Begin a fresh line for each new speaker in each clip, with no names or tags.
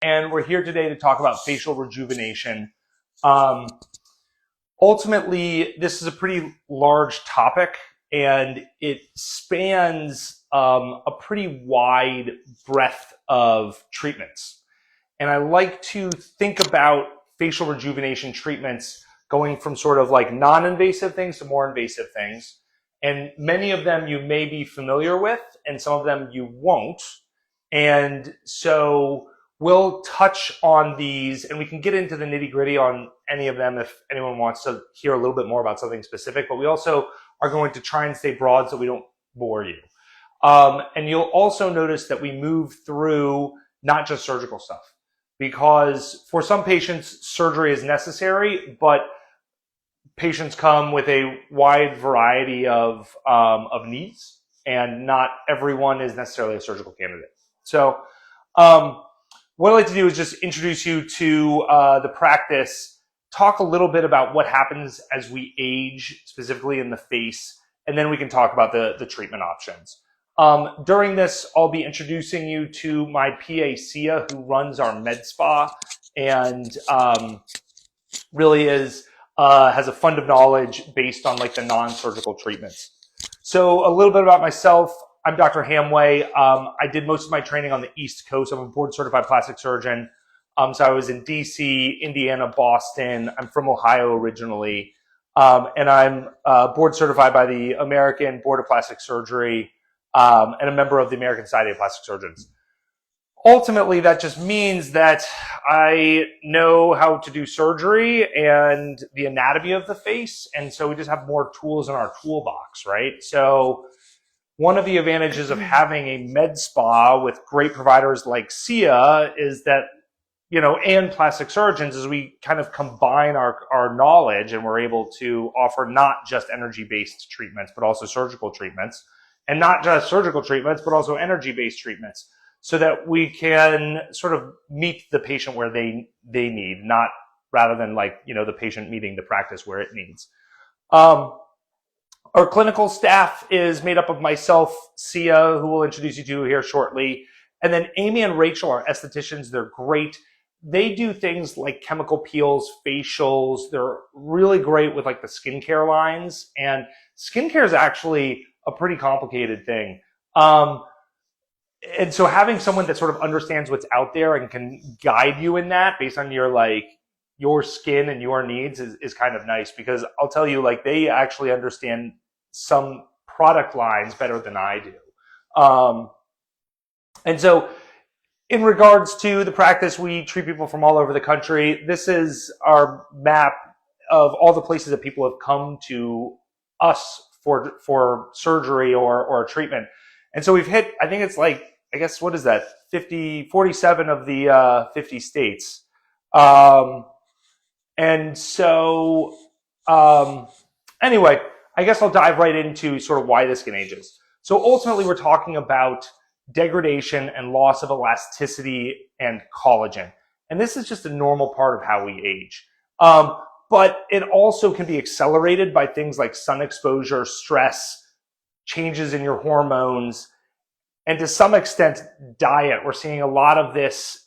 and we're here today to talk about facial rejuvenation. Ultimately, this is a pretty large topic, and it spans a pretty wide breadth of treatments. And I like to think about facial rejuvenation treatments going from sort of like non-invasive things to more invasive things. And many of them you may be familiar with, and some of them you won't. And so we'll touch on these, and we can get into the nitty-gritty on any of them if anyone wants to hear a little bit more about something specific. But we also are going to try and stay broad so we don't bore you. And you'll also notice that we move through not just surgical stuff, because for some patients, surgery is necessary, but patients come with a wide variety of needs, and not everyone is necessarily a surgical candidate. So what I'd like to do is just introduce you to the practice, talk a little bit about what happens as we age, specifically in the face, and then we can talk about the treatment options. During this, I'll be introducing you to my PA, Sia, who runs our MedSpa, and really has a fund of knowledge based on like the non-surgical treatments. So a little bit about myself. I'm Dr. Hamwi. I did most of my training on the East Coast. I'm a board certified plastic surgeon. So I was in DC, Indiana, Boston. I'm from Ohio originally. And I'm board certified by the American Board of Plastic Surgery, and a member of the American Society of Plastic Surgeons. Ultimately, that just means that I know how to do surgery and the anatomy of the face. And so we just have more tools in our toolbox, right? So one of the advantages of having a med spa with great providers like Sia is that, and plastic surgeons, is we kind of combine our knowledge, and we're able to offer not just energy-based treatments, but also surgical treatments, and not just surgical treatments, but also energy-based treatments, so that we can sort of meet the patient where they need, not rather than the patient meeting the practice where it needs. Our clinical staff is made up of myself, Sia, who we'll introduce you to here shortly, and then Amy and Rachel are estheticians. They're great. They do things like chemical peels, facials. They're really great with like the skincare lines, and skincare is actually a pretty complicated thing. And so having someone that sort of understands what's out there and can guide you in that based on your skin and your needs is kind of nice, because I'll tell you, they actually understand some product lines better than I do. And so in regards to the practice, we treat people from all over the country. This is our map of all the places that people have come to us for surgery or treatment. And so we've hit, I think it's what is that? 47 of the 50 states. And so, anyway, I guess I'll dive right into sort of why the skin ages. So ultimately, we're talking about degradation and loss of elasticity and collagen. And this is just a normal part of how we age. But it also can be accelerated by things like sun exposure, stress, changes in your hormones, and to some extent, diet. We're seeing a lot of this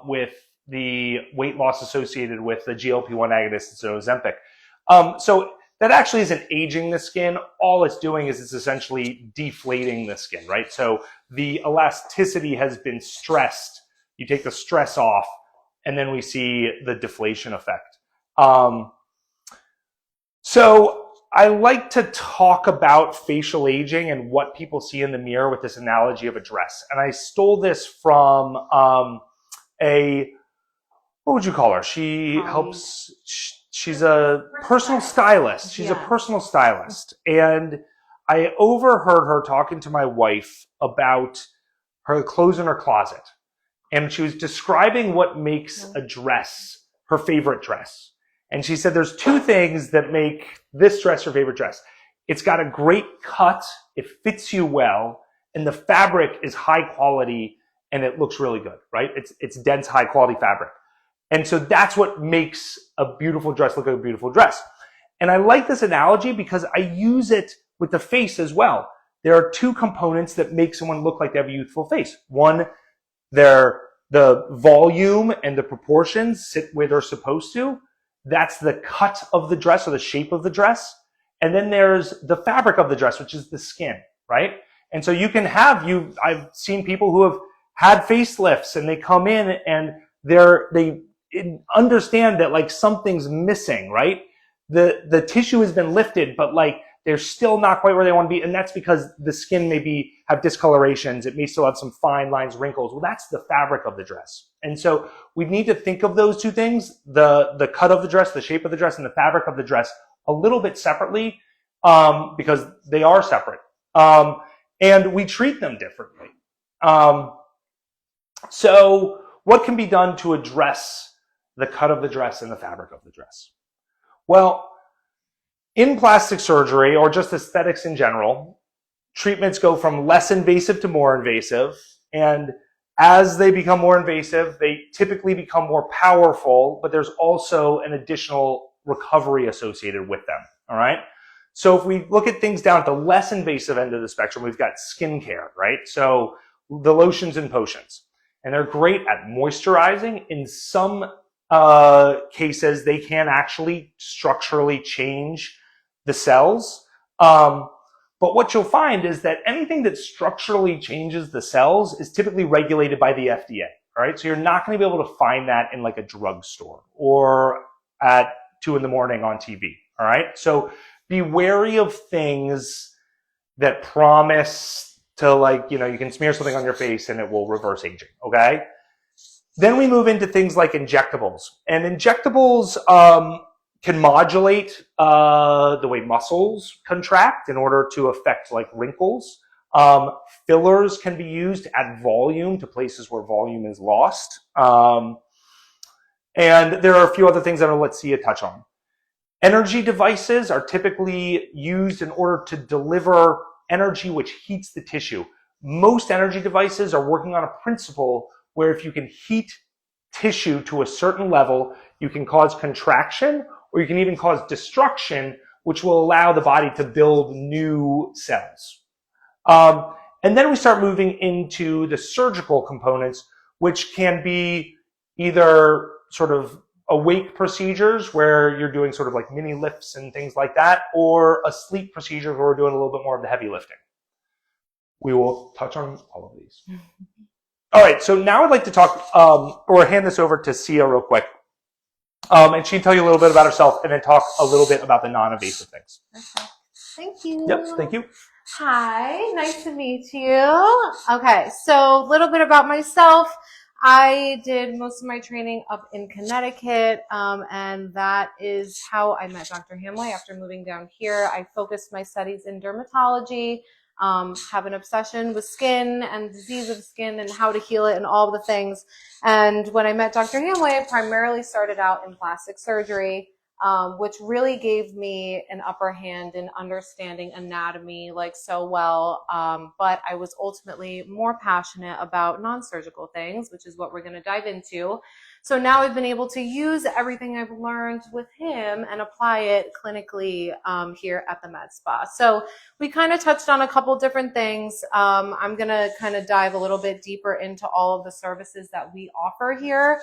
with the weight loss associated with the GLP-1 agonists and Ozempic. So that actually isn't aging the skin. All it's doing is it's essentially deflating the skin, right? So the elasticity has been stressed. You take the stress off, and then we see the deflation effect. So I like to talk about facial aging and what people see in the mirror with this analogy of a dress. And I stole this from what would you call her? She's a personal stylist. She's a personal stylist. And I overheard her talking to my wife about her clothes in her closet. And she was describing what makes a dress her favorite dress. And she said there's two things that make this dress her favorite dress. It's got a great cut, it fits you well, and the fabric is high quality and it looks really good, right? It's dense, high quality fabric. And so that's what makes a beautiful dress look like a beautiful dress. And I like this analogy because I use it with the face as well. There are two components that make someone look like they have a youthful face. One, their the volume and the proportions sit where they're supposed to. That's the cut of the dress or the shape of the dress. And then there's the fabric of the dress, which is the skin, right? And so you can have, I've seen people who have had facelifts and they come in and they understand that like something's missing, right? The tissue has been lifted, but like they're still not quite where they want to be. And that's because the skin maybe have discolorations. It may still have some fine lines, wrinkles. Well, that's the fabric of the dress. And so we need to think of those two things, the cut of the dress, the shape of the dress, and the fabric of the dress a little bit separately, because they are separate. And we treat them differently. So what can be done to address the cut of the dress and the fabric of the dress? Well, in plastic surgery or just aesthetics in general, treatments go from less invasive to more invasive. And as they become more invasive, they typically become more powerful, but there's also an additional recovery associated with them. All right. So if we look at things down at the less invasive end of the spectrum, we've got skincare, right? So the lotions and potions, and they're great at moisturizing. In some cases, they can actually structurally change the cells. But what you'll find is that anything that structurally changes the cells is typically regulated by the FDA. All right. So you're not going to be able to find that in like a drugstore or at 2 a.m. on TV. All right. So be wary of things that promise to, like, you can smear something on your face and it will reverse aging. Okay. Then we move into things like injectables, and injectables can modulate the way muscles contract in order to affect like wrinkles. Fillers can be used to add volume to places where volume is lost. And there are a few other things that I'll let Sia touch on. Energy devices are typically used in order to deliver energy which heats the tissue. Most energy devices are working on a principle where if you can heat tissue to a certain level, you can cause contraction, or you can even cause destruction, which will allow the body to build new cells. And then we start moving into the surgical components, which can be either sort of awake procedures where you're doing sort of like mini lifts and things like that, or a sleep procedure where we're doing a little bit more of the heavy lifting. We will touch on all of these. All right, so now I'd like to talk, or hand this over to Sia real quick. And she can tell you a little bit about herself and then talk a little bit about the non-invasive things.
Okay. Thank you.
Yep, thank you.
Hi, nice to meet you. Okay, so a little bit about myself. I did most of my training up in Connecticut, and that is how I met Dr. Hamwi after moving down here. I focused my studies in dermatology, have an obsession with skin and disease of skin and how to heal it and all the things. And when I met Dr. Hamwi, I primarily started out in plastic surgery, which really gave me an upper hand in understanding anatomy like so well. But I was ultimately more passionate about non-surgical things, which is what we're going to dive into. So now I've been able to use everything I've learned with him and apply it clinically here at the MedSpa. So we kind of touched on a couple different things. I'm going to kind of dive a little bit deeper into all of the services that we offer here,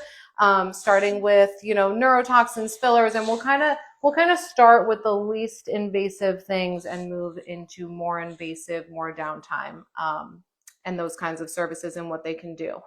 starting with, neurotoxins, fillers, and we'll kind of start with the least invasive things and move into more invasive, more downtime, and those kinds of services and what they can do.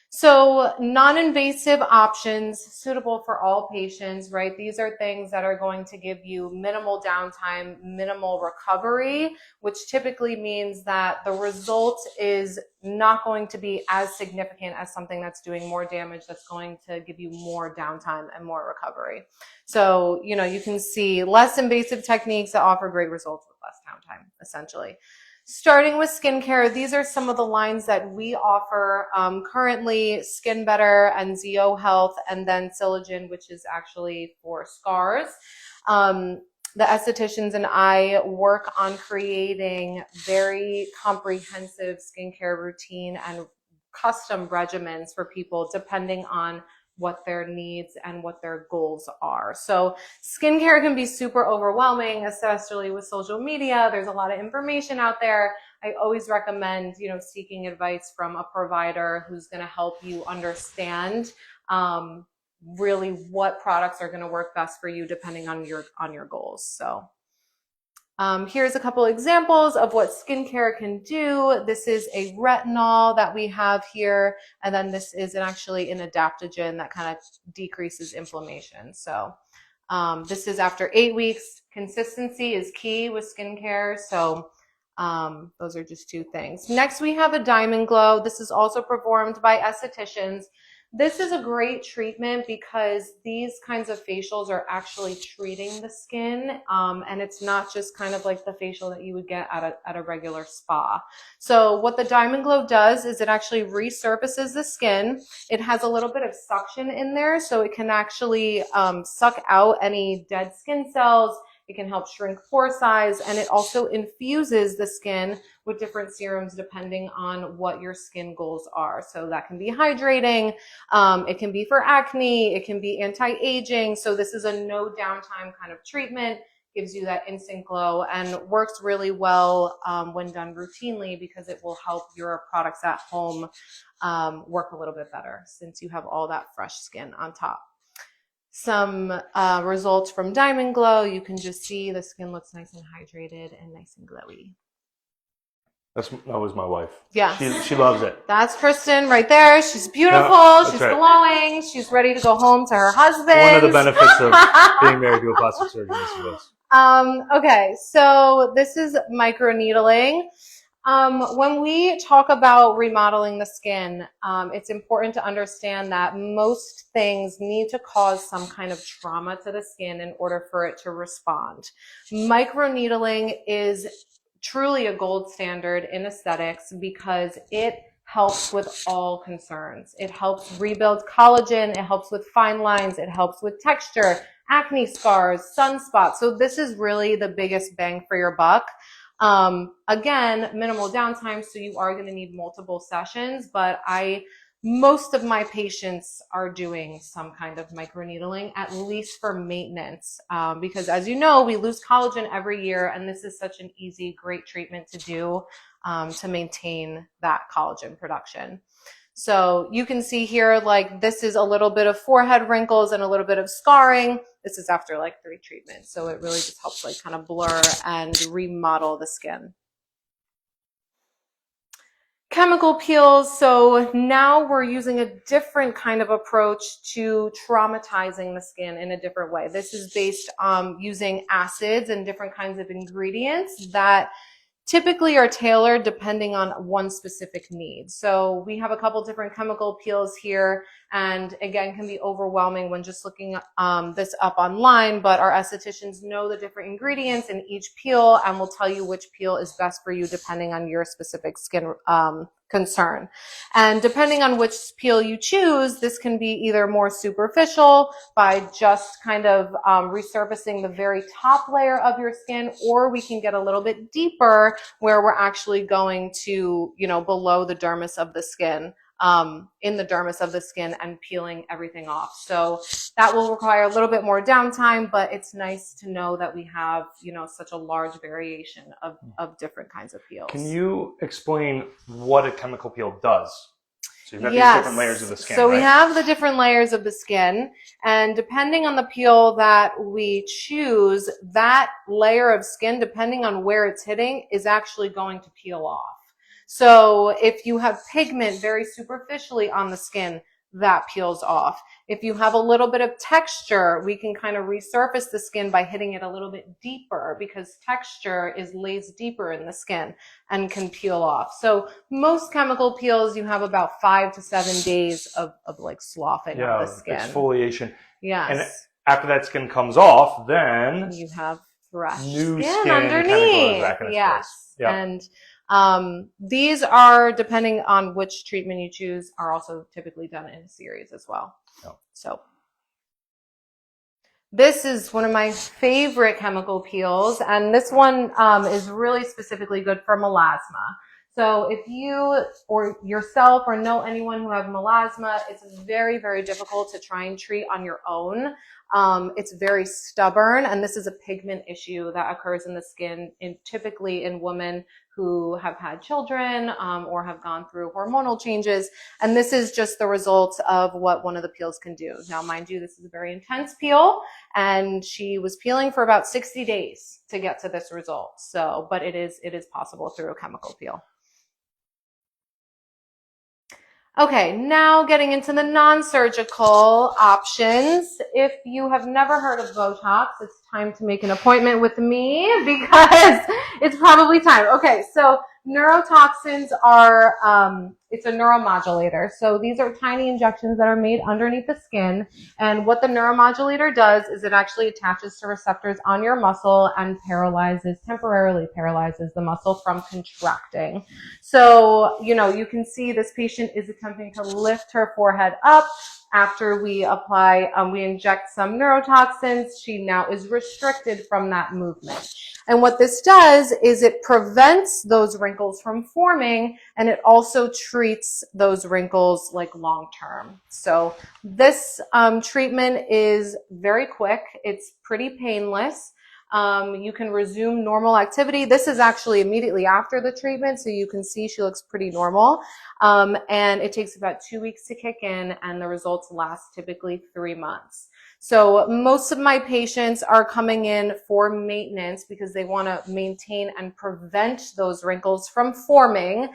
So non-invasive options suitable for all patients, right? These are things that are going to give you minimal downtime, minimal recovery, which typically means that the result is not going to be as significant as something that's doing more damage, that's going to give you more downtime and more recovery. So, you can see less invasive techniques that offer great results with less downtime, essentially. Starting with skincare, these are some of the lines that we offer currently: Skin Better and Zeo Health, and then Silogen, which is actually for scars. The estheticians and I work on creating very comprehensive skincare routine and custom regimens for people depending on what their needs and what their goals are. So skincare can be super overwhelming, especially with social media. There's a lot of information out there. I always recommend, seeking advice from a provider who's going to help you understand really what products are going to work best for you depending on your goals. So here's a couple examples of what skincare can do. This is a retinol that we have here, and then this is actually an adaptogen that kind of decreases inflammation. So this is after 8 weeks. Consistency is key with skincare. So those are just two things. Next, we have a Diamond Glow. This is also performed by estheticians. This is a great treatment because these kinds of facials are actually treating the skin, and it's not just kind of like the facial that you would get at a regular spa. So what the Diamond Glow does is it actually resurfaces the skin. It has a little bit of suction in there, so it can actually suck out any dead skin cells. It can help shrink pore size, and it also infuses the skin with different serums depending on what your skin goals are. So that can be hydrating, it can be for acne, it can be anti-aging. So this is a no downtime kind of treatment, gives you that instant glow, and works really well when done routinely because it will help your products at home work a little bit better since you have all that fresh skin on top. Some results from Diamond Glow. You can just see the skin looks nice and hydrated and nice and glowy.
That was my wife.
Yeah.
She loves it.
That's Kristen right there. She's beautiful.
Yeah,
she's
right.
Glowing. She's ready to go home to her husband.
One of the benefits of being married to a plastic surgeon, I suppose.
Okay, so this is microneedling. When we talk about remodeling the skin, it's important to understand that most things need to cause some kind of trauma to the skin in order for it to respond. Microneedling is truly a gold standard in aesthetics because it helps with all concerns. It helps rebuild collagen, it helps with fine lines, it helps with texture, acne scars, sunspots. So this is really the biggest bang for your buck. Again, minimal downtime, so you are going to need multiple sessions, but most of my patients are doing some kind of microneedling, at least for maintenance, because as you know, we lose collagen every year, and this is such an easy, great treatment to do to maintain that collagen production. So you can see here, like this is a little bit of forehead wrinkles and a little bit of scarring. This is after like 3 treatments. So it really just helps like kind of blur and remodel the skin. Chemical peels. So now we're using a different kind of approach to traumatizing the skin in a different way. This is based on using acids and different kinds of ingredients that typically are tailored depending on one specific need. So we have a couple different chemical peels here, and again, can be overwhelming when just looking this up online, but our estheticians know the different ingredients in each peel and will tell you which peel is best for you depending on your specific skin concern. And depending on which peel you choose, this can be either more superficial by just kind of resurfacing the very top layer of your skin, or we can get a little bit deeper where we're actually going to, below the dermis of the skin, in the dermis of the skin and peeling everything off. So that will require a little bit more downtime, but it's nice to know that we have, such a large variation of different kinds of peels.
Can you explain what a chemical peel does? So you've got these different layers of the skin,
So
right?
we have the different layers of the skin, and depending on the peel that we choose, that layer of skin, depending on where it's hitting, is actually going to peel off. So if you have pigment very superficially on the skin, that peels off. If you have a little bit of texture, we can kind of resurface the skin by hitting it a little bit deeper, because texture lays deeper in the skin and can peel off. So most chemical peels, you have about 5 to 7 days of like sloughing of the skin.
Exfoliation.
Yes.
And after that skin comes off, then
you have fresh
new
skin underneath.
Kind of grows back in its
Yes.
place.
And these are, depending on which treatment you choose, are also typically done in a series as well.
Yep.
So this is one of my favorite chemical peels, and this one is really specifically good for melasma. So if you or yourself or know anyone who have melasma, it's very, very difficult to try and treat on your own. It's very stubborn, and this is a pigment issue that occurs in the skin, typically in women who have had children or have gone through hormonal changes. And this is just the result of what one of the peels can do. Now, mind you, this is a very intense peel, and she was peeling for about 60 days to get to this result. So, but it is possible through a chemical peel. Okay, now getting into the non-surgical options. If you have never heard of Botox, it's time to make an appointment with me because it's probably time. Okay, so neurotoxins are, it's a neuromodulator. So these are tiny injections that are made underneath the skin. And what the neuromodulator does is it actually attaches to receptors on your muscle and temporarily paralyzes the muscle from contracting. So, you can see this patient is attempting to lift her forehead up. After we we inject some neurotoxins, she now is restricted from that movement. And what this does is it prevents those wrinkles from forming, and it also treats those wrinkles like long term. So this treatment is very quick. It's pretty painless. You can resume normal activity. This is actually immediately after the treatment, so you can see she looks pretty normal. And it takes about 2 weeks to kick in, and the results last typically 3 months. So most of my patients are coming in for maintenance because they want to maintain and prevent those wrinkles from forming.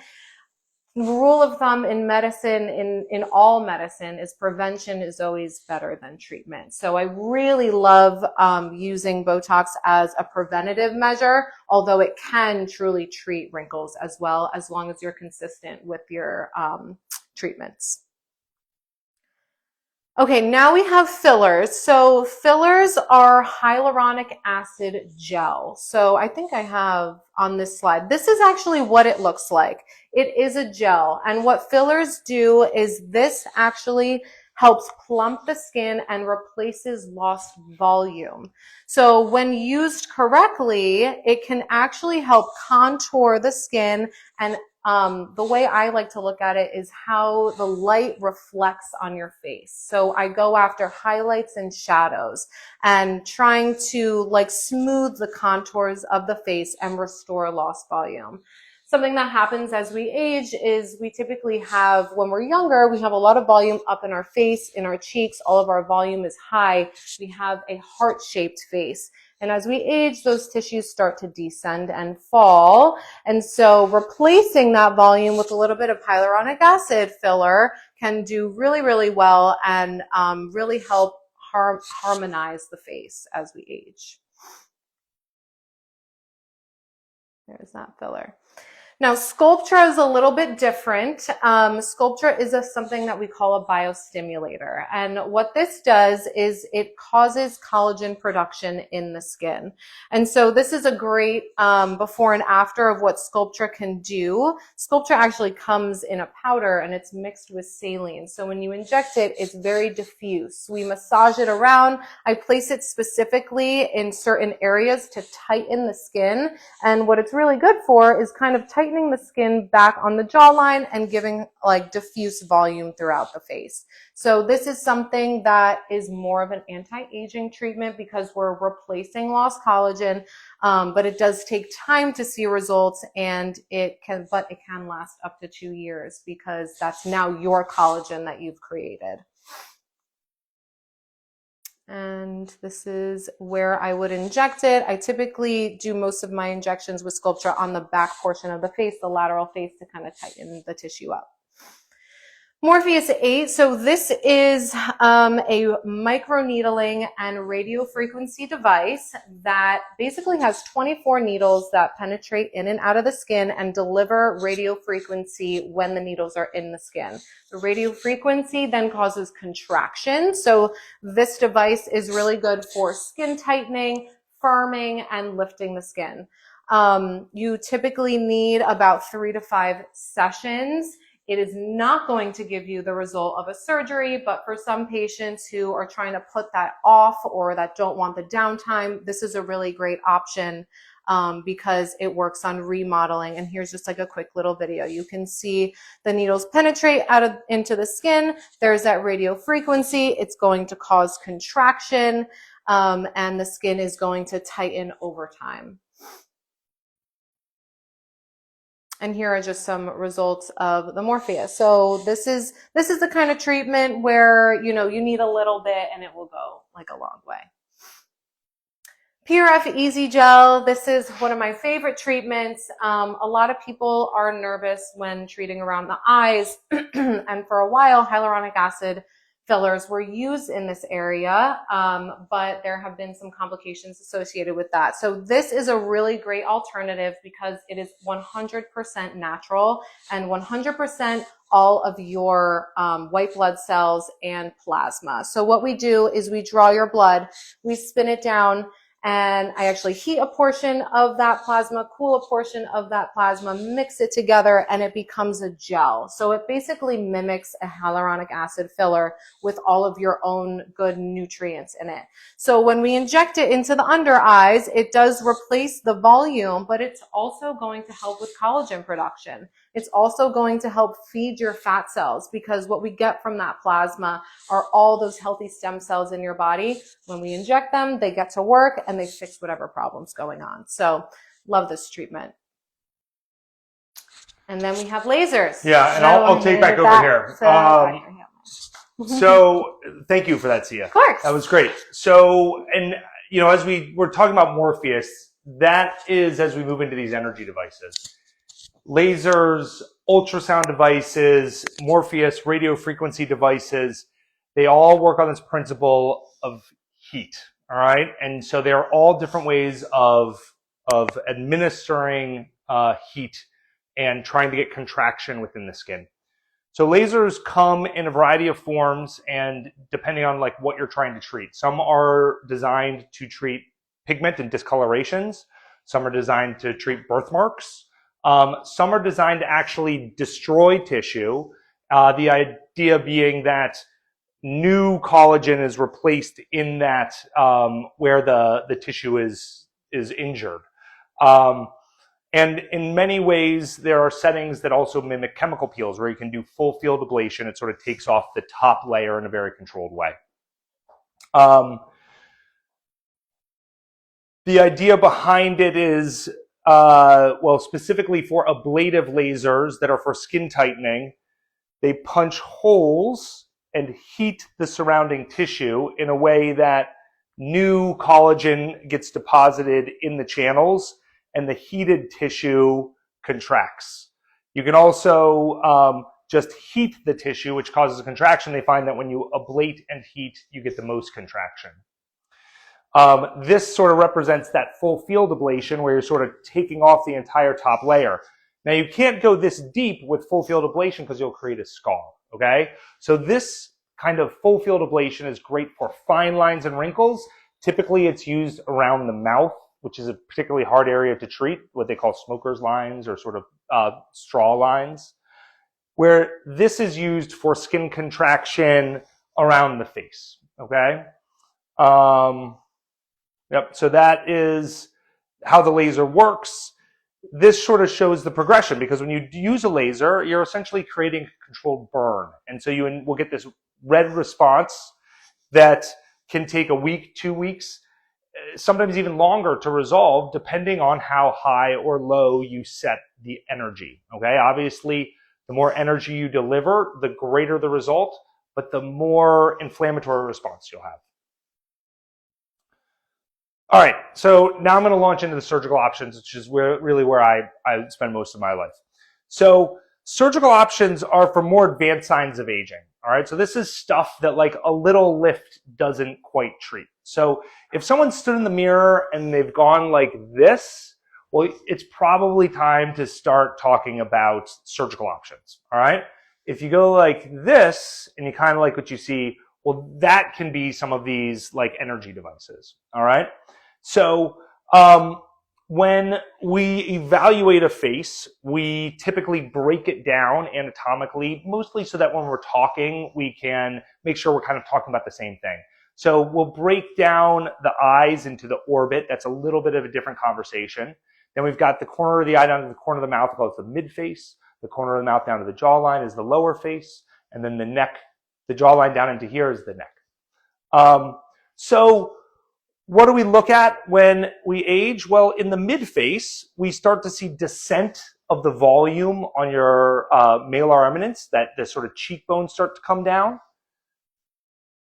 Rule of thumb in medicine, in all medicine, is prevention is always better than treatment. So I really love using Botox as a preventative measure, although it can truly treat wrinkles as well, as long as you're consistent with your treatments. Okay, now we have fillers. So fillers are hyaluronic acid gel. So I think I have on this slide, this is actually what it looks like. It is a gel. And what fillers do is this actually helps plump the skin and replaces lost volume. So when used correctly, it can actually help contour the skin. And the way I like to look at it is how the light reflects on your face. So I go after highlights and shadows and trying to smooth the contours of the face and restore lost volume. Something that happens as we age is we typically have, when we're younger, we have a lot of volume up in our face, in our cheeks. All of our volume is high. We have a heart-shaped face. And as we age, those tissues start to descend and fall. And so replacing that volume with a little bit of hyaluronic acid filler can do really, really well and really help harmonize the face as we age. There's that filler. Now, Sculptra is a little bit different. Sculptra is something that we call a biostimulator. And what this does is it causes collagen production in the skin. And so this is a great before and after of what Sculptra can do. Sculptra actually comes in a powder and it's mixed with saline. So when you inject it, it's very diffuse. We massage it around. I place it specifically in certain areas to tighten the skin. And what it's really good for is kind of tightening the skin back on the jawline and giving diffuse volume throughout the face. So this is something that is more of an anti-aging treatment because we're replacing lost collagen, but it does take time to see results, and it can last up to 2 years because that's now your collagen that you've created. And this is where I would inject it. I typically do most of my injections with Sculptra on the back portion of the face, the lateral face, to kind of tighten the tissue up. Morpheus 8, so this is a microneedling and radiofrequency device that basically has 24 needles that penetrate in and out of the skin and deliver radiofrequency when the needles are in the skin. The radiofrequency then causes contraction, so this device is really good for skin tightening, firming, and lifting the skin. You typically need about 3 to 5 sessions. It is not going to give you the result of a surgery, but for some patients who are trying to put that off or that don't want the downtime, this is a really great option because it works on remodeling. And here's just like a quick little video. You can see the needles penetrate into the skin. There's that radio frequency. It's going to cause contraction, and the skin is going to tighten over time. And here are just some results of the Morpheus. So this is the kind of treatment where, you know, you need a little bit and it will go like a long way. PRF Easy Gel. This is one of my favorite treatments. A lot of people are nervous when treating around the eyes. And for a while, hyaluronic acid fillers were used in this area, but there have been some complications associated with that. So this is a really great alternative because it is 100% natural and 100% all of your white blood cells and plasma. So what we do is we draw your blood, we spin it down, and I actually heat a portion of that plasma, cool a portion of that plasma, mix it together, and it becomes a gel. So it basically mimics a hyaluronic acid filler with all of your own good nutrients in it. So when we inject it into the under eyes, it does replace the volume, but it's also going to help with collagen production. It's also going to help feed your fat cells, because what we get from that plasma are all those healthy stem cells in your body. When we inject them, they get to work and they fix whatever problem's going on. So love this treatment. And then we have lasers.
Yeah, and I'll take back over here. So thank you for that, Sia.
Of course.
That was great. So, and you know, as we were talking about Morpheus, that is as we move into these energy devices. Lasers, ultrasound devices, Morpheus, radio frequency devices, they all work on this principle of heat, all right? And so they're all different ways of administering heat and trying to get contraction within the skin. So lasers come in a variety of forms, and depending on like what you're trying to treat. Some are designed to treat pigment and discolorations. Some are designed to treat birthmarks. Some are designed to actually destroy tissue. The idea being that new collagen is replaced in that where the tissue is injured. And in many ways, there are settings that also mimic chemical peels where you can do full field ablation. It sort of takes off the top layer in a very controlled way. The idea behind it is, well, specifically for ablative lasers that are for skin tightening, they punch holes and heat the surrounding tissue in a way that new collagen gets deposited in the channels and the heated tissue contracts. You can also just heat the tissue, which causes a contraction. They find that when you ablate and heat, you get the most contraction. This sort of represents that full field ablation where you're sort of taking off the entire top layer. Now you can't go this deep with full field ablation because you'll create a scar, okay? So this kind of full field ablation is great for fine lines and wrinkles. Typically it's used around the mouth, which is a particularly hard area to treat, what they call smoker's lines or sort of straw lines, where this is used for skin contraction around the face, okay? Yep, so that is how the laser works. This sort of shows the progression, because when you use a laser, you're essentially creating a controlled burn. And so you will get this red response that can take a week, 2 weeks, sometimes even longer to resolve, depending on how high or low you set the energy, okay? Obviously, the more energy you deliver, the greater the result, but the more inflammatory response you'll have. All right, so now I'm going to launch into the surgical options, which is really where I spend most of my life. So surgical options are for more advanced signs of aging. All right, so this is stuff that like a little lift doesn't quite treat. So if someone stood in the mirror and they've gone like this, well, it's probably time to start talking about surgical options. All right, if you go like this and you kind of like what you see, well, that can be some of these like energy devices. All right. So when we evaluate a face, we typically break it down anatomically, mostly so that when we're talking, we can make sure we're kind of talking about the same thing. So we'll break down the eyes into the orbit. That's a little bit of a different conversation. Then we've got the corner of the eye down to the corner of the mouth, called the mid-face. The corner of the mouth down to the jawline is the lower face. And then the neck, the jawline down into here is the neck. So what do we look at when we age? Well, in the mid-face, we start to see descent of the volume on your malar eminence, that the sort of cheekbones start to come down.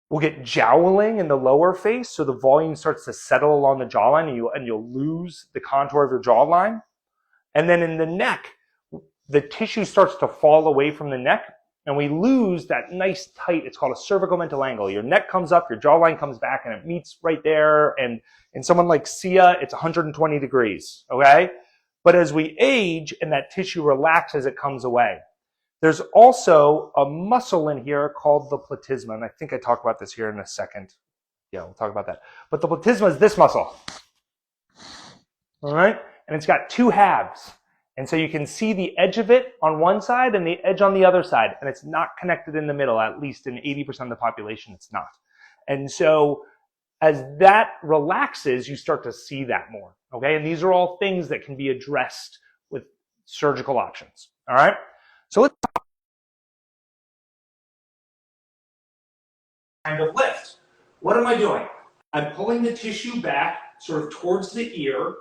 We'll get jowling in the lower face, so the volume starts to settle along the jawline, and you'll lose the contour of your jawline. And then in the neck, the tissue starts to fall away from the neck, and we lose that nice tight, it's called a cervical mental angle. Your neck comes up, your jawline comes back, and it meets right there. And in someone like Sia, it's 120 degrees, okay? But as we age and that tissue relaxes, it comes away. There's also a muscle in here called the platysma, and I think I talk about this here in a second. Yeah, we'll talk about that. But the platysma is this muscle, all right? And it's got two halves. And so you can see the edge of it on one side and the edge on the other side, and it's not connected in the middle, at least in 80% of the population, it's not. And so as that relaxes, you start to see that more, okay? And these are all things that can be addressed with surgical options, all right? So let's kind of lift. What am I doing? I'm pulling the tissue back sort of towards the ear,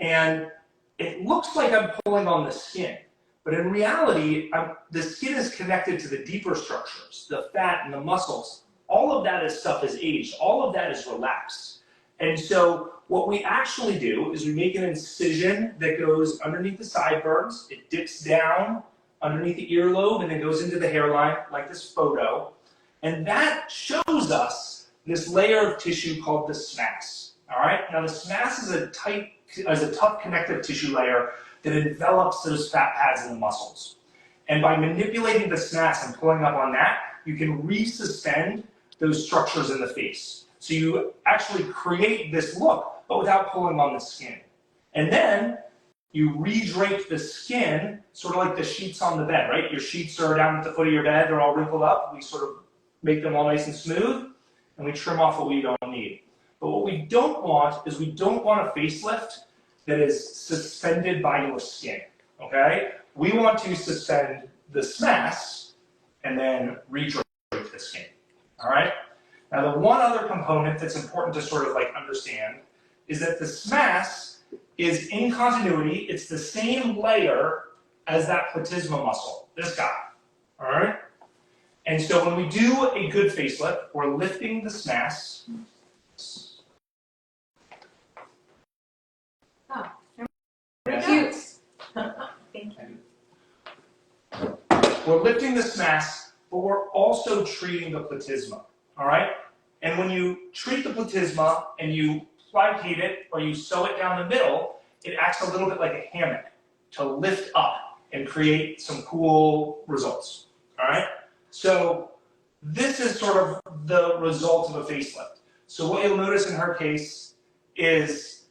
and it looks like I'm pulling on the skin, but in reality, the skin is connected to the deeper structures, the fat and the muscles. All of that stuff is aged. All of that is relaxed. And so what we actually do is we make an incision that goes underneath the sideburns. It dips down underneath the earlobe and then goes into the hairline like this photo. And that shows us this layer of tissue called the SMAS. All right. Now the SMAS is a tough connective tissue layer that envelops those fat pads in the muscles. And by manipulating the SMAS and pulling up on that, you can resuspend those structures in the face. So you actually create this look, but without pulling on the skin. And then you re-drape the skin, sort of like the sheets on the bed, right? Your sheets are down at the foot of your bed, they're all wrinkled up. We sort of make them all nice and smooth, and we trim off what we don't need. But what we don't want is we don't want a facelift that is suspended by your skin, okay? We want to suspend the SMAS and then re-drape the skin, all right? Now the one other component that's important to sort of like understand is that the SMAS is in continuity. It's the same layer as that platysma muscle, this guy, all right? And so when we do a good facelift, we're lifting the SMAS.
Oh, very cute. Thank you.
We're lifting the SMAS, but we're also treating the platysma, all right? And when you treat the platysma and you plicate it or you sew it down the middle, it acts a little bit like a hammock to lift up and create some cool results, all right? So this is sort of the result of a facelift. So what you'll notice in her case is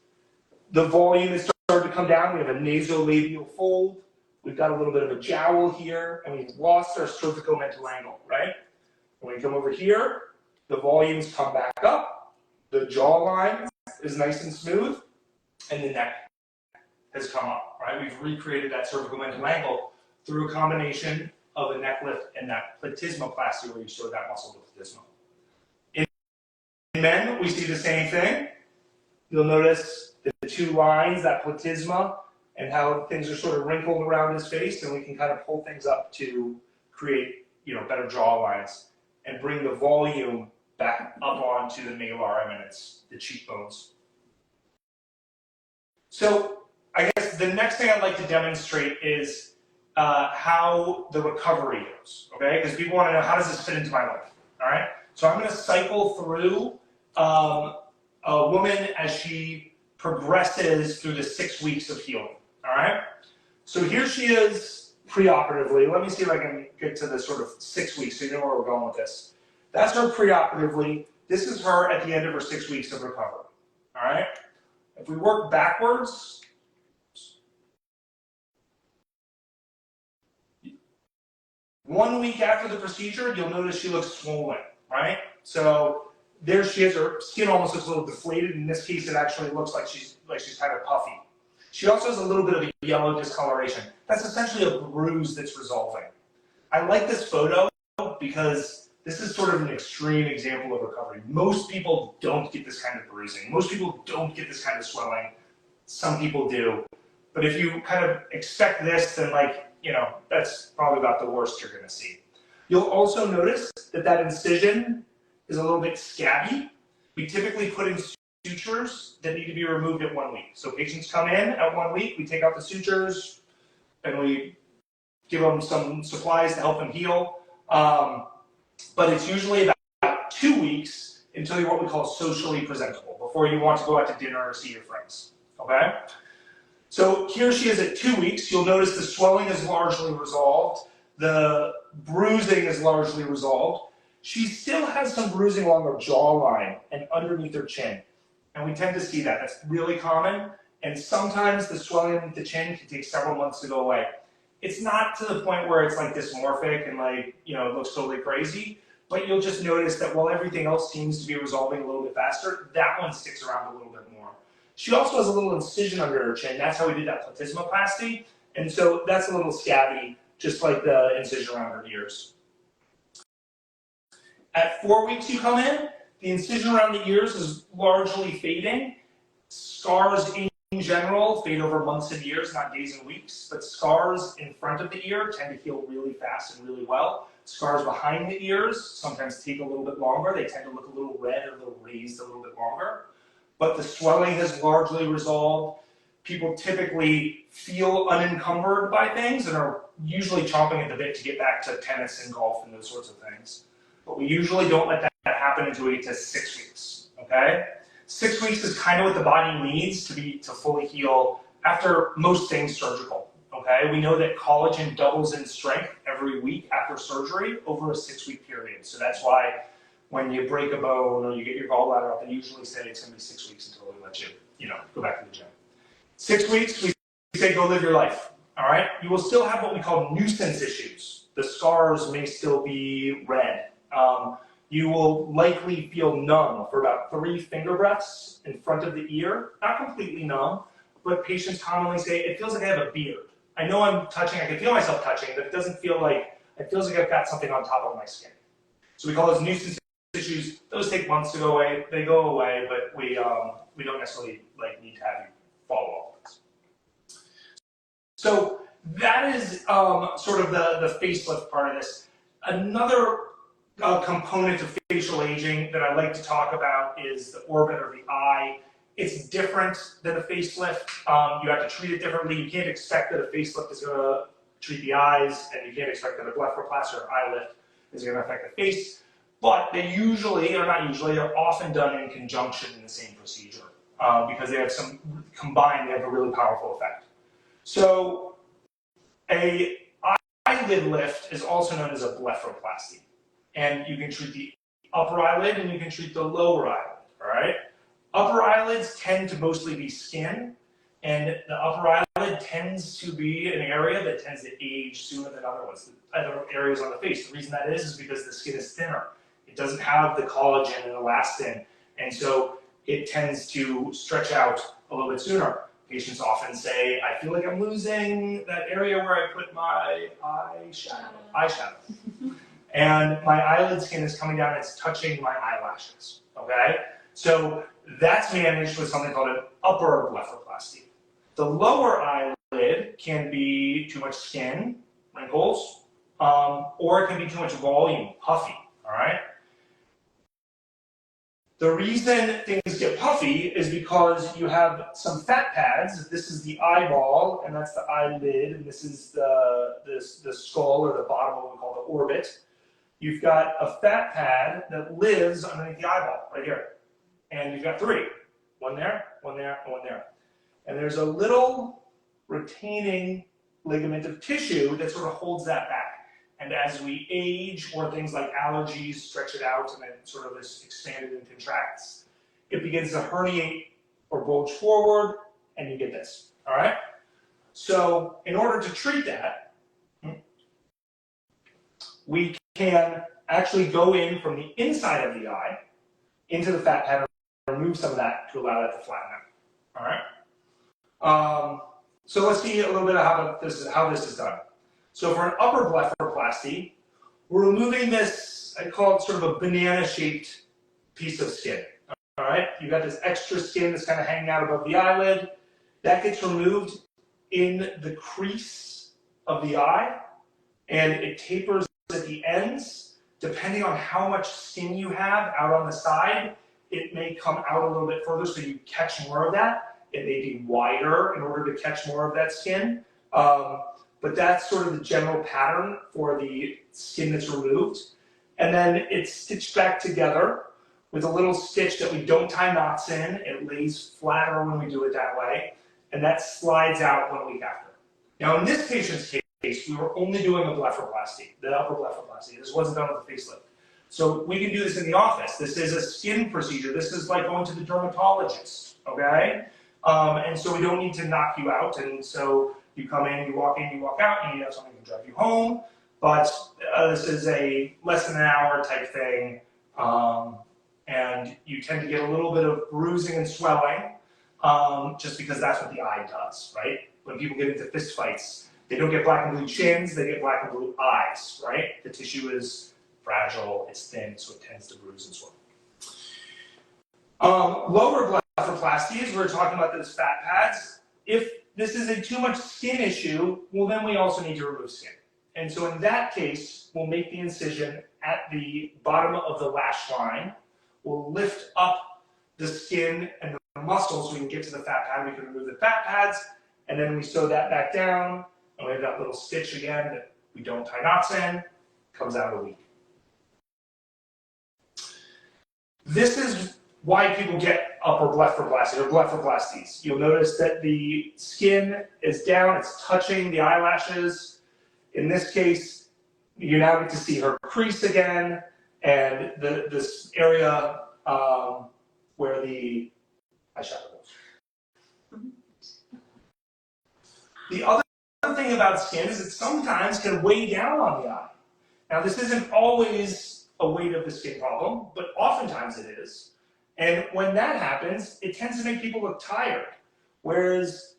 the volume is starting to come down. We have a nasolabial fold. We've got a little bit of a jowl here, and we've lost our cervical mental angle, right? When we come over here, the volumes come back up, the jawline is nice and smooth, and the neck has come up, right? We've recreated that cervical mental angle through a combination of a neck lift and that platysmoplasty where you show that muscle to platysma. In men, we see the same thing. You'll notice the two lines, that platysma, and how things are sort of wrinkled around his face, and we can kind of pull things up to create, better jaw lines and bring the volume back up onto the malar eminence, the cheekbones. So I guess the next thing I'd like to demonstrate is how the recovery goes, okay? Because people want to know, how does this fit into my life, all right? So I'm going to cycle through a woman as she progresses through the 6 weeks of healing, all right? So here she is preoperatively. Let me see if I can get to the sort of 6 weeks so you know where we're going with this. That's her preoperatively. This is her at the end of her 6 weeks of recovery, all right? If we work backwards, 1 week after the procedure, you'll notice she looks swollen, right? So there she is. Her skin almost looks a little deflated. In this case, it actually looks like she's kind of puffy. She also has a little bit of a yellow discoloration. That's essentially a bruise that's resolving. I like this photo because this is sort of an extreme example of recovery. Most people don't get this kind of bruising. Most people don't get this kind of swelling. Some people do. But if you kind of expect this, then that's probably about the worst you're gonna see. You'll also notice that incision is a little bit scabby. We typically put in sutures that need to be removed at 1 week. So patients come in at 1 week, we take out the sutures, and we give them some supplies to help them heal. But it's usually about 2 weeks until you're what we call socially presentable, before you want to go out to dinner or see your friends, okay? So here she is at 2 weeks. You'll notice the swelling is largely resolved. The bruising is largely resolved. She still has some bruising along her jawline and underneath her chin. And we tend to see that. That's really common. And sometimes the swelling underneath the chin can take several months to go away. It's not to the point where it's like dysmorphic and it looks totally crazy, but you'll just notice that while everything else seems to be resolving a little bit faster, that one sticks around a little bit more. She also has a little incision under her chin. That's how we did that platysmoplasty. And so that's a little scabby, just like the incision around her ears. At 4 weeks you come in, the incision around the ears is largely fading. Scars in general fade over months and years, not days and weeks, but scars in front of the ear tend to heal really fast and really well. Scars behind the ears sometimes take a little bit longer. They tend to look a little red or a little raised a little bit longer. But the swelling has largely resolved. People typically feel unencumbered by things and are usually chomping at the bit to get back to tennis and golf and those sorts of things. But we usually don't let that happen until we get to 6 weeks, okay? 6 weeks is kind of what the body needs to fully heal after most things surgical, okay? We know that collagen doubles in strength every week after surgery over a 6-week period. So that's why when you break a bone or you get your gallbladder out, they usually say it's going to be 6 weeks until we let you, go back to the gym. 6 weeks, we say go live your life, all right? You will still have what we call nuisance issues. The scars may still be red. You will likely feel numb for about 3 finger breaths in front of the ear. Not completely numb, but patients commonly say, it feels like I have a beard. I know I'm touching, I can feel myself touching, but it feels like I've got something on top of my skin. So we call those nuisance issues. Those take months to go away. They go away, but we don't necessarily need to have you follow up with this. So that is sort of the facelift part of this. Another component of facial aging that I like to talk about is the orbit or the eye. It's different than a facelift. You have to treat it differently. You can't expect that a facelift is going to treat the eyes, and you can't expect that a blepharoplasty or eye lift is going to affect the face. But they usually, or not usually, they're often done in conjunction in the same procedure because they have they have a really powerful effect. So a eyelid lift is also known as a blepharoplasty. And you can treat the upper eyelid and you can treat the lower eyelid, all right? Upper eyelids tend to mostly be skin, and the upper eyelid tends to be an area that tends to age sooner than other areas on the face. The reason that is because the skin is thinner. It doesn't have the collagen and elastin, and so it tends to stretch out a little bit sooner. Patients often say, I feel like I'm losing that area where I put my eyeshadow. And my eyelid skin is coming down, it's touching my eyelashes, okay? So that's managed with something called an upper blepharoplasty. The lower eyelid can be too much skin, wrinkles, or it can be too much volume, puffy, all right? The reason things get puffy is because you have some fat pads. This is the eyeball, and that's the eyelid, and this is the skull, or the bottom of what we call the orbit. You've got a fat pad that lives underneath the eyeball, right here. And you've got 3. One there, one there, and one there. And there's a little retaining ligament of tissue that sort of holds that back. And as we age, or things like allergies stretch it out and then sort of is expanded and contracts, it begins to herniate or bulge forward, and you get this, all right? So in order to treat that, we can actually go in from the inside of the eye into the fat pad and remove some of that to allow that to flatten out. All right. So let's see a little bit of how this is done. So for an upper blepharoplasty, we're removing this, I call it sort of a banana-shaped piece of skin. All right, you got this extra skin that's kind of hanging out above the eyelid. That gets removed in the crease of the eye, and it tapers at the ends. Depending on how much skin you have out on the side, it may come out a little bit further so you catch more of that. It may be wider in order to catch more of that skin. But that's sort of the general pattern for the skin that's removed. And then it's stitched back together with a little stitch that we don't tie knots in. It lays flatter when we do it that way. And that slides out 1 week after. Now in this patient's case, we were only doing a blepharoplasty, the upper blepharoplasty. This wasn't done with a facelift. So we can do this in the office. This is a skin procedure. This is like going to the dermatologist, okay? And so we don't need to knock you out. And so you come in, you walk out, and you have something to drive you home. But this is a less than an hour type thing. And you tend to get a little bit of bruising and swelling just because that's what the eye does, right? When people get into fist fights, they don't get black and blue chins, they get black and blue eyes, right? The tissue is fragile, it's thin, so it tends to bruise and swell. Lower blepharoplasties, we're talking about those fat pads. If this is a too much skin issue, well then we also need to remove skin. And so in that case, we'll make the incision at the bottom of the lash line. We'll lift up the skin and the muscles so we can get to the fat pad. We can remove the fat pads, and then we sew that back down, and we have that little stitch again that we don't tie knots in. Comes out in a week. This is why people get upper blepharoplasty or blepharoplasties. You'll notice that the skin is down, it's touching the eyelashes. In this case, you now get to see her crease again, and this area where the eyeshadow goes. The other thing about skin is it sometimes can weigh down on the eye. Now, this isn't always a weight of the skin problem, but oftentimes it is. And when that happens, it tends to make people look tired. Whereas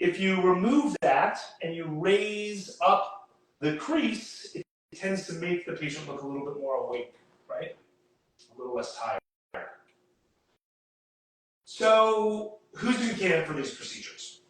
if you remove that and you raise up the crease, it tends to make the patient look a little bit more awake, right? A little less tired. So who's the candidate for these procedures?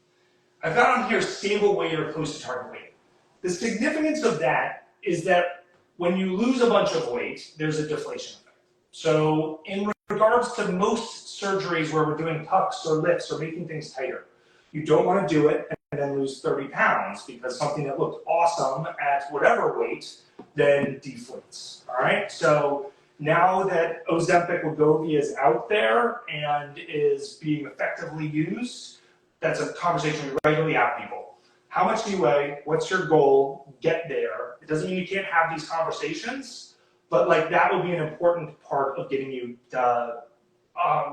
I've got on here stable weight or close to target weight. The significance of that is that when you lose a bunch of weight, there's a deflation effect. So in regards to most surgeries where we're doing tucks or lifts or making things tighter, you don't want to do it and then lose 30 pounds because something that looked awesome at whatever weight then deflates, all right? So now that Ozempic Wegovy is out there and is being effectively used, that's a conversation we regularly have people. How much do you weigh? What's your goal? Get there. It doesn't mean you can't have these conversations, but like that would be an important part of getting you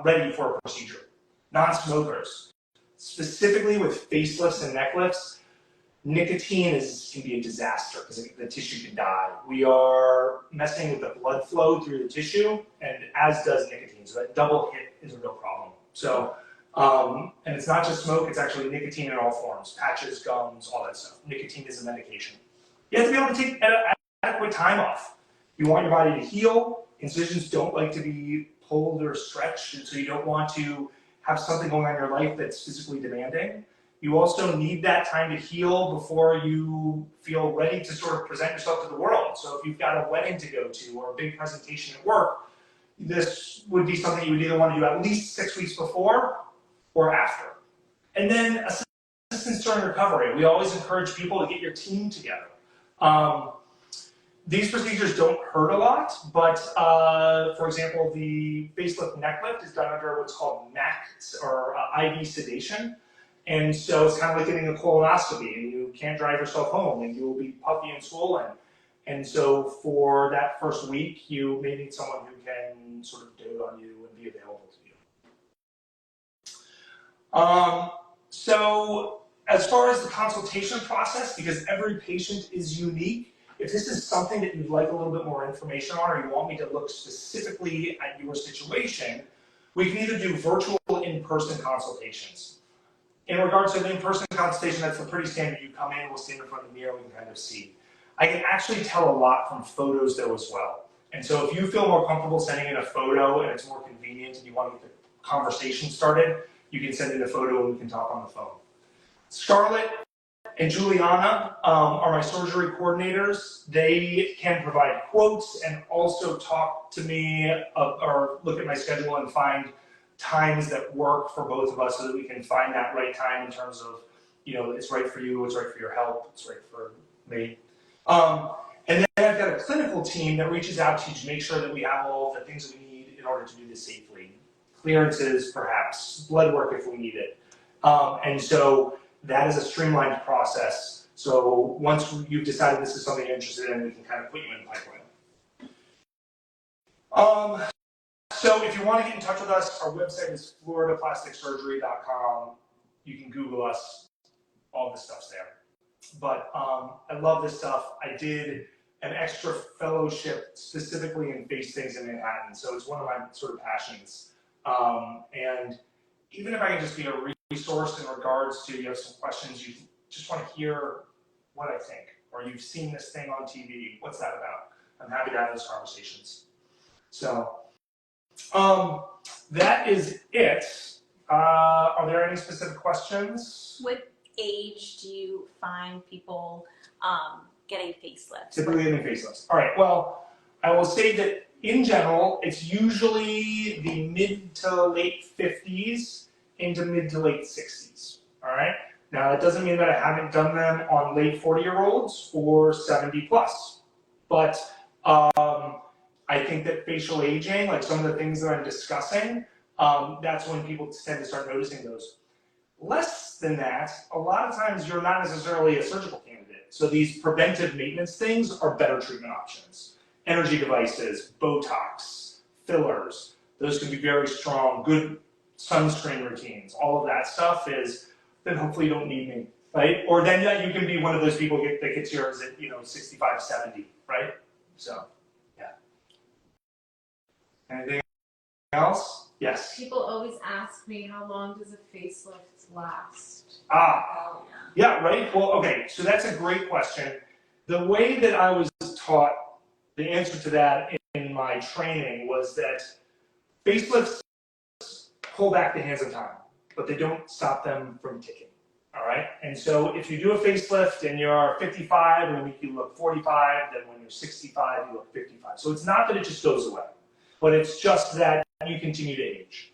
ready for a procedure. Non-smokers, specifically with facelifts and neck lifts, nicotine can be a disaster because the tissue can die. We are messing with the blood flow through the tissue, and as does nicotine. So that double hit is a real problem. So, and it's not just smoke, it's actually nicotine in all forms, patches, gums, all that stuff. Nicotine is a medication. You have to be able to take adequate time off. You want your body to heal. Incisions don't like to be pulled or stretched, and so you don't want to have something going on in your life that's physically demanding. You also need that time to heal before you feel ready to sort of present yourself to the world. So if you've got a wedding to go to or a big presentation at work, this would be something you would either want to do at least 6 weeks before or after. And then assistance during recovery. We always encourage people to get your team together. These procedures don't hurt a lot, but for example, the facelift neck lift is done under what's called MAC or IV sedation. And so it's kind of like getting a colonoscopy, and you can't drive yourself home, and you will be puffy and swollen. And so for that first week, you may need someone who can sort of dote on you and be available to you. So as far as the consultation process, because every patient is unique, If this is something that you'd like a little bit more information on, or you want me to look specifically at your situation, we can either do virtual or in-person consultations. In regards to the in-person consultation, that's pretty standard. You come in, we'll stand in front of the mirror, we can kind of see. I can actually tell a lot from photos though as well. And so if you feel more comfortable sending in a photo and it's more convenient and you want to get the conversation started, you can send in a photo and we can talk on the phone. Scarlett and Juliana are my surgery coordinators. They can provide quotes and also talk to me or look at my schedule and find times that work for both of us so that we can find that right time in terms of, you know, it's right for you, it's right for your health, it's right for me. And then I've got a clinical team that reaches out to you to make sure that we have all the things that we need in order to do this safely. Clearances, perhaps, blood work if we need it. And so that is a streamlined process. So once you've decided this is something you're interested in, we can kind of put you in the pipeline. So if you want to get in touch with us, our website is floridaplasticsurgery.com. You can Google us, all the stuff's there. But I love this stuff. I did an extra fellowship specifically in face things in Manhattan, so it's one of my sort of passions. And even if I can just be a resource in regards to, you have some questions, you just want to hear what I think, or you've seen this thing on TV, what's that about? I'm happy to have those conversations. So that is it. Are there any specific questions?
What age do you find people getting facelifts?
Typically getting facelifts. All right, well, I will say that in general, it's usually the mid to late 50s into mid to late 60s. All right. Now, that doesn't mean that I haven't done them on late 40-year-olds or 70 plus, but I think that facial aging, like some of the things that I'm discussing, that's when people tend to start noticing those. Less than that, a lot of times you're not necessarily a surgical candidate. So these preventive maintenance things are better treatment options. Energy devices, Botox, fillers, those can be very strong, good sunscreen routines. All of that stuff is, then hopefully you don't need me, right? Or then you can be one of those people that gets yours at 65, 70, right? So, yeah. Anything else? Yes.
People always ask me, how long does a facelift last?
Yeah, right? Well, okay, so that's a great question. The way that I was taught the answer to that in my training was that facelifts pull back the hands of time, but they don't stop them from ticking, all right? And so if you do a facelift and you're 55 and you look 45, then when you're 65, you look 55. So it's not that it just goes away, but it's just that you continue to age.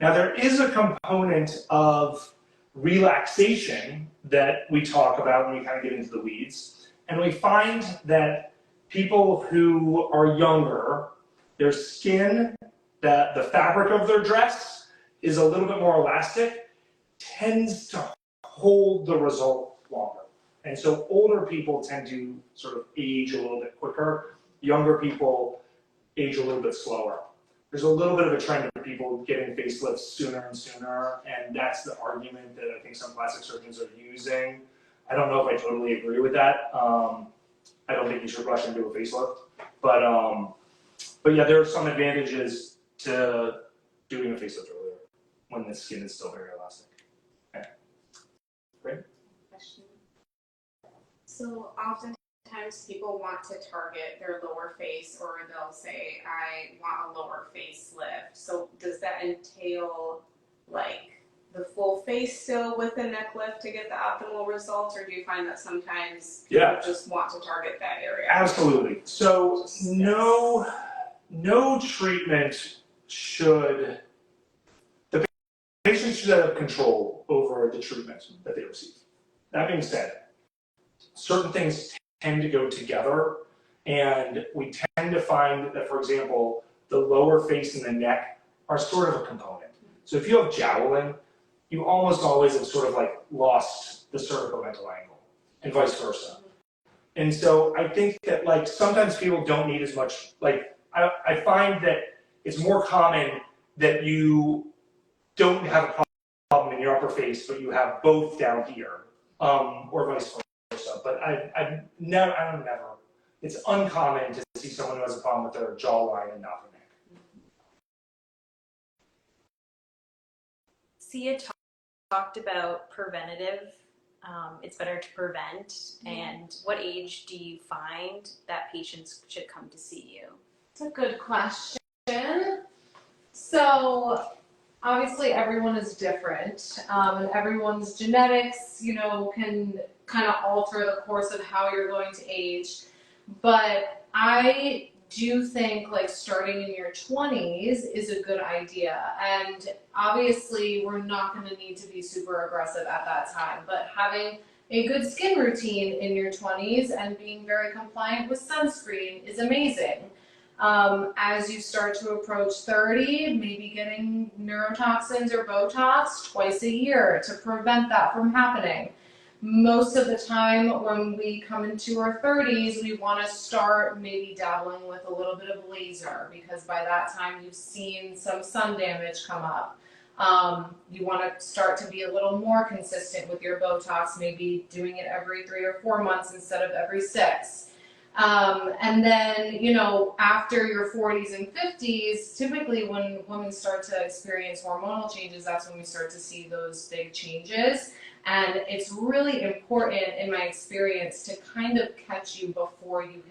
Now, there is a component of relaxation that we talk about when we kind of get into the weeds, and we find that people who are younger, their skin, the fabric of their dress is a little bit more elastic, tends to hold the result longer. And so older people tend to sort of age a little bit quicker. Younger people age a little bit slower. There's a little bit of a trend of people getting facelifts sooner and sooner, and that's the argument that I think some plastic surgeons are using. I don't know if I totally agree with that. I don't think you should rush into a facelift, but yeah, there are some advantages to doing a facelift earlier when the skin is still very elastic. Okay. Great.
Question. So oftentimes people want to target their lower face, or they'll say, I want a lower facelift. So does that entail like the full face still with the neck lift to get the optimal results, or do you find that sometimes people just want to target that area?
Absolutely. So no treatment should, the patient should have control over the treatment that they receive. That being said, certain things tend to go together, and we tend to find that, for example, the lower face and the neck are sort of a component. So if you have jowling, you almost always have sort of like lost the cervical ventral angle, and vice versa. And so I think that like sometimes people don't need as much, like I find that it's more common that you don't have a problem in your upper face, but you have both down here, or vice versa. But I don't never it's uncommon to see someone who has a problem with their jawline and not their neck.
Sia talked about preventative. It's better to prevent. And what age do you find that patients should come to see you?
It's a good question. So obviously everyone is different, and everyone's genetics, can kind of alter the course of how you're going to age. But I do think like starting in your 20s is a good idea. And obviously we're not going to need to be super aggressive at that time, but having a good skin routine in your 20s and being very compliant with sunscreen is amazing. As you start to approach 30, maybe getting neurotoxins or Botox twice a year to prevent that from happening. Most of the time when we come into our 30s, we want to start maybe dabbling with a little bit of laser, because by that time you've seen some sun damage come up. You want to start to be a little more consistent with your Botox, maybe doing it every 3 or 4 months instead of every 6. And then, after your 40s and 50s, typically when women start to experience hormonal changes, that's when we start to see those big changes. And it's really important, in my experience, to kind of catch you before you